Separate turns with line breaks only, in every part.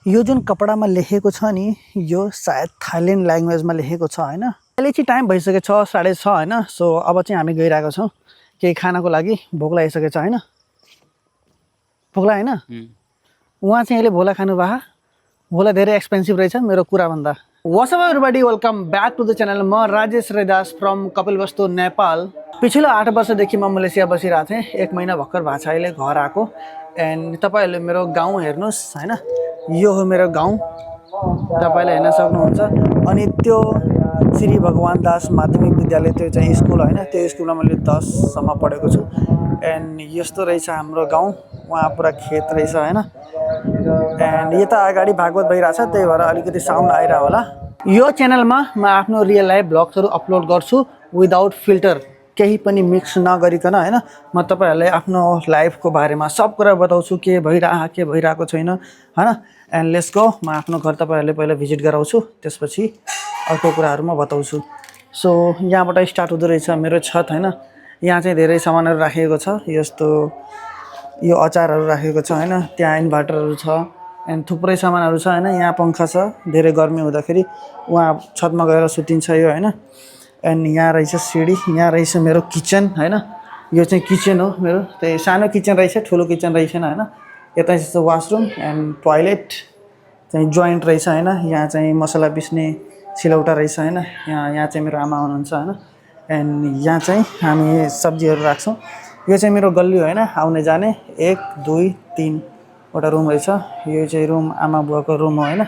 यो जुन कपडामा लेखेको छ नि यो सायद थाइल्यान्ड ल्याङ्ग्वेजमा लेखेको छ हैन। अहिले चाहिँ टाइम भइसकेको छ 6:30 हैन। सो अब चाहिँ हामी गइरहेको छौँ केही खानको लागि। भोक लागिसकेको छ हैन। भोक लाग्यो हैन? उहाँ चाहिँ अहिले भोला खानु भा। भोला धेरै एक्सपेन्सिभ रहेछ मेरो कुरा भन्दा। What's up everybody, welcome back to the channel. म राजेश रैदास फ्रम कपिलवस्तु नेपाल। पिछलो 8 वर्षदेखि म मलेसिया बसिरहेको थिएँ। 1 महिना भर्खर भएको छ अहिले घर आएको। एन्ड तपाईहरुले मेरो गाउँ हेर्नुस् हैन। यो हो मेरो गाउँ, तपाईले हेर्न सक्नुहुन्छ। अनि त्यो श्री भगवान दास माध्यमिक विद्यालय त्यो चाहिँ स्कुल हैन। त्यो स्कुलमा मैले 10 सम्म पढेको छु। एन्ड यस्तो रहेछ हाम्रो गाउँ। वहाँ पुरा खेत रहेछ हैन। एन्ड यता अगाडि भागवत भइराछ, त्यही भएर अलिकति साउन्ड आइरा होला। यो च्यानलमा म आफ्नो रियल लाइफ ब्लग्सहरु अपलोड गर्छु विदाउट फिल्टर, केही पनि मिक्स नगरिकन हैन। म तपाईहरुलाई आफ्नो लाइफको बारेमा सब कुरा बताउँछु, के भइराको छैन हैन। And let's go. म आफ्नो घर तपाईहरुले पहिला भिजिट गराउँछु, त्यसपछि अर्को कुराहरु म बताउँछु। सो यहाँबाट स्टार्ट हुँदै रहेछ मेरो छत हैन। यहाँ चाहिँ धेरै सामानहरु राखिएको छ। यस्तो यो अचारहरु राखेको छ हैन। त्यहाँ इन्भर्टरहरु छ एन्ड थुप्रै सामानहरु छ हैन। यहाँ पंखा छ, धेरै गर्मी हुँदाखेरि वहाँ छतमा गएर सुतिन्छ यो हैन। एन्ड यहाँ रहेछ सिडी, यहाँ रहेछ मेरो किचन हैन। यो चाहिँ किचन हो मेरो। त्यही सानो किचन रहेछ, ठुलो किचन रहेछन हैन। यता चाहिँ वाशरुम एन्ड टोयलेट चाहिँ जोइन्ट रहेछ हैन। यहाँ चाहिँ मसला पिस्ने सिलौटा रहेछ हैन। यहाँ चाहिँ मेरो आमा हुनुहुन्छ हैन। एन्ड यहाँ चाहिँ हामी सब्जीहरु राख्छौं। यो चाहिँ मेरो गल्ली हो हैन, आउने जाने 1 2 3 वटा रुम रहेछ। यो चाहिँ रुम आमा बुवाको रुम हो हैन।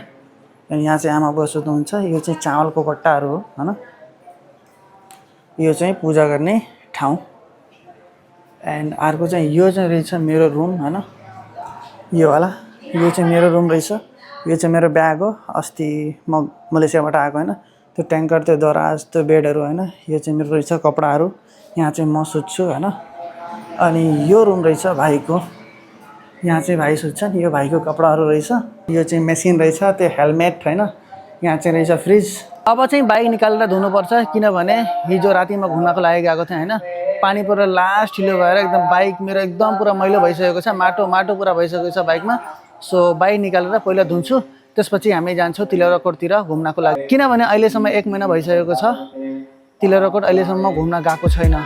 अनि यहाँ चाहिँ आमा बुवा सुत्नुहुन्छ। यो चाहिँ चावलको कट्टाहरु हो हैन। यो चाहिँ पूजा गर्ने ठाउँ। एन्ड अर्को चाहिँ यो चाहिँ रहेछ मेरो रुम हैन। यो वाला यो चाहिँ मेरो रुम रहेछ। यो चाहिँ मेरो ब्याग हो, अस्ति म मलेसियाबाट आएको हैन। त्यो ट्याङ्कर, त्यो दराज, त्यो बेडहरु हैन। यो चाहिँ मेरो रहेछ कपडाहरु। यहाँ चाहिँ म सुत्छु हैन। अनि यो रुम रहेछ भाइको। यहाँ चाहिँ भाइ सुत्छन्। यो भाइको कपडाहरु रहेछ। यो चाहिँ मेसिन रहेछ, त्यो हेलमेट हैन। यहाँ चाहिँ रहेछ फ्रिज। अब चाहिँ बाइक निकालेर धुनु पर्छ, किनभने हिजो राति म घुम्नको लागि गएको थिएँ हैन। पानी परेर लास्ट ढिलो भएर एकदम बाइक मेरो एकदम पुरा मैलो भइसकेको छ। माटो पुरा भइसकेको छ बाइकमा। सो बाइक निकालेर पहिला धुन्छु, त्यसपछि हामी जान्छौँ तिलरकोटतिर घुम्नको लागि। किनभने अहिलेसम्म 1 महिना भइसकेको छ तिलरकोट अहिलेसम्म घुम्न गएको छैन।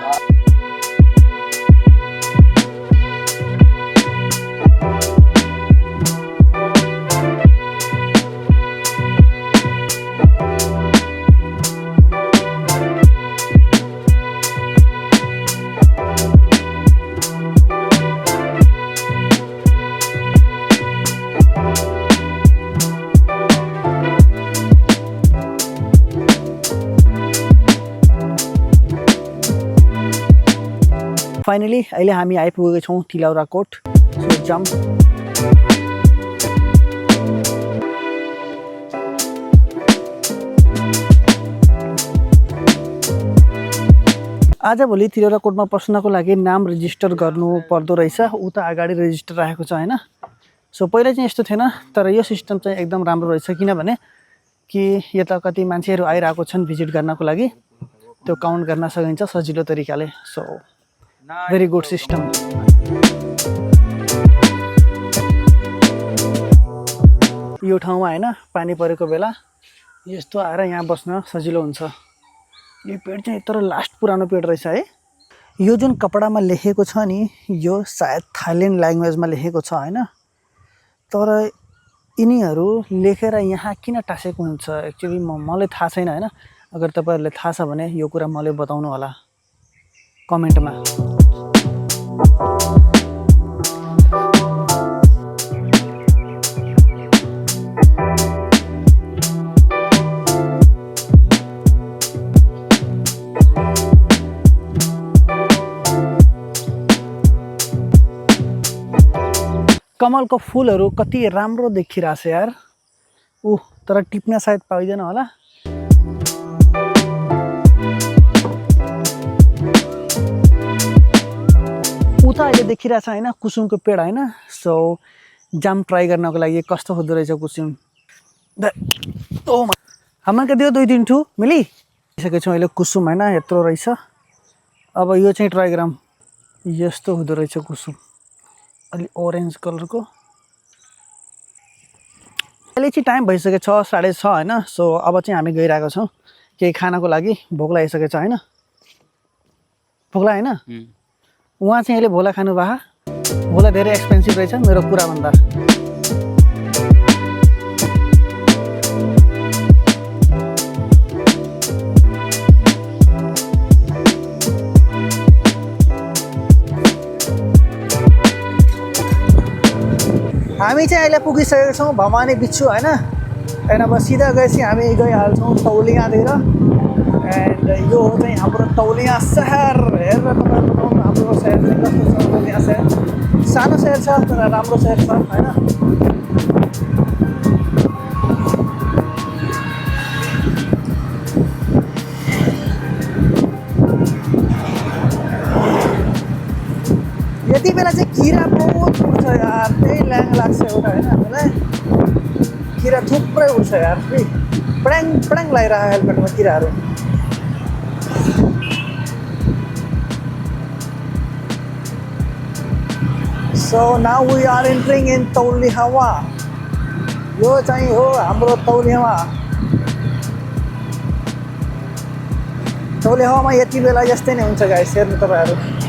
फाइनली अहिले हामी आइपुगेका छौँ तिलौराकोट। So jump. आजभोलि तिलौराकोटमा पस्नको लागि नाम रेजिस्टर गर्नु पर्दो रहेछ। उता अगाडि रेजिस्टर राखेको छ हैन। सो पहिला चाहिँ यस्तो थिएन, तर यो सिस्टम चाहिँ एकदम राम्रो रहेछ। किनभने कि यता कति मान्छेहरु आइराको छन् भिजिट गर्नको लागि, त्यो काउन्ट गर्न सकिन्छ सजिलो तरिकाले। So very good system. यो ठाउँमा हैन पानी परेको बेला यस्तो आएर यहाँ बस्न सजिलो हुन्छ। यो पेड चाहिँ तर लास्ट पुरानो पेड रहेछ है। यो जुन कपडामा लेखेको छ नि यो सायद थाइल्यान्ड ल्याङ्ग्वेजमा लेखेको छ हैन। तर यिनीहरु लेखेर यहाँ किन टासेको हुन्छ एक्चुअली मलाई थाहा छैन हैन। अगर तपाईहरुले थाहा छ भने यो कुरा मलाई बताउनु होला कमेन्टमा। कमलको फूलहरु कति राम्रो देखिरहेछ यार। तर टिप्न सायद पाइदैन होला। उता अहिले देखिरहेछ हैन कुसुमको पेड हैन। सो जाम ट्राई गर्नको लागि कस्तो हुँदो रहेछ कुसुम। हमका दियो 2-3 ठु मिली सकेको छ अहिले कुसुम हैन। यत्रो रहेछ। अब यो चाहिँ ट्राई गरौँ। यस्तो हुँदो रहेछ कुसुम, अलि ओरेन्ज कलरको। अहिले चाहिँ टाइम भइसकेको छ 6:30 होइन। सो अब चाहिँ हामी गइरहेको छौँ केही खानको लागि। भोक लागिसकेको छ होइन, भोक लाग्यो होइन। उहाँ चाहिँ अहिले भोला खानु भए, भोला धेरै एक्सपेन्सिभ रहेछ मेरो कुरा भन्दा। हामी चाहिँ अहिले पुगिसकेको छौँ भवानी बिच्छु होइन। एन्ड अब सिधा गएपछि हामी गइहाल्छौँ तौलियातिर। एन्ड यो हो चाहिँ हाम्रो तौलिया सहर। हेरेर तपाईँहरू बताउनु हाम्रो सहर चाहिँ कस्तो छ। तौलिया सहर सानो सहर छ तर राम्रो सहर छ होइन। यति बेला चाहिँ किरा बहुत उड्छ यार, त्यही ल्याङ लाग्छ एउटा होइन हामीलाई। किरा थुप्रै उड्छ यार, पड्याङ पड्याङ लगाइरहेको हेलमेटमा किराहरू। So now we are entering in Taulihawa. यो चाहिँ हो हाम्रो तौलिहावा। तौलिहावामा यति बेला यस्तै नै हुन्छ गाइस, हेर्नु तपाईँहरू।